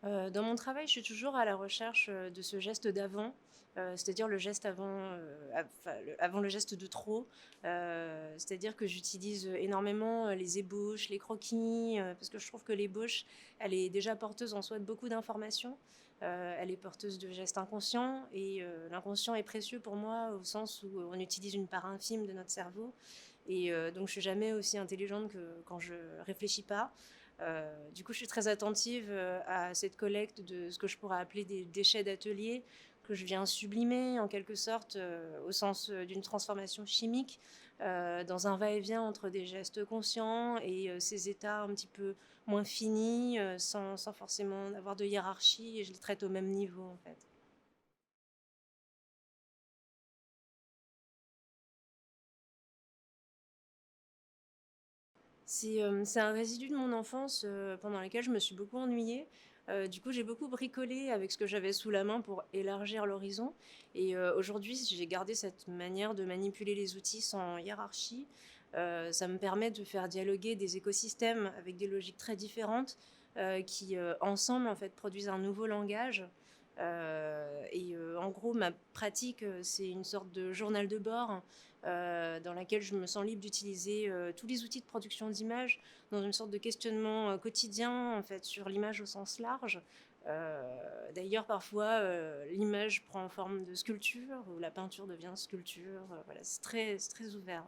Dans mon travail, je suis toujours à la recherche, de ce geste d'avant, c'est-à-dire le geste avant le geste de trop. C'est-à-dire que j'utilise, énormément, les ébauches, les croquis, parce que je trouve que l'ébauche, elle est déjà porteuse en soi de beaucoup d'informations. Elle est porteuse de gestes inconscients et l'inconscient est précieux pour moi au sens où on utilise une part infime de notre cerveau et donc je suis jamais aussi intelligente que quand je réfléchis pas. Du coup, je suis très attentive à cette collecte de ce que je pourrais appeler des déchets d'atelier que je viens sublimer en quelque sorte au sens d'une transformation chimique dans un va-et-vient entre des gestes conscients et ces états un petit peu moins finis sans forcément avoir de hiérarchie et je les traite au même niveau en fait. C'est un résidu de mon enfance, pendant lequel je me suis beaucoup ennuyée. Du coup, j'ai beaucoup bricolé avec ce que j'avais sous la main pour élargir l'horizon et aujourd'hui, j'ai gardé cette manière de manipuler les outils sans hiérarchie. Ça me permet de faire dialoguer des écosystèmes avec des logiques très différentes, qui, ensemble, en fait, produisent un nouveau langage. En gros, ma pratique, c'est une sorte de journal de bord, dans laquelle je me sens libre d'utiliser tous les outils de production d'images dans une sorte de questionnement quotidien en fait sur l'image au sens large. D'ailleurs, parfois, l'image prend forme de sculpture ou la peinture devient sculpture. Voilà, c'est très ouvert.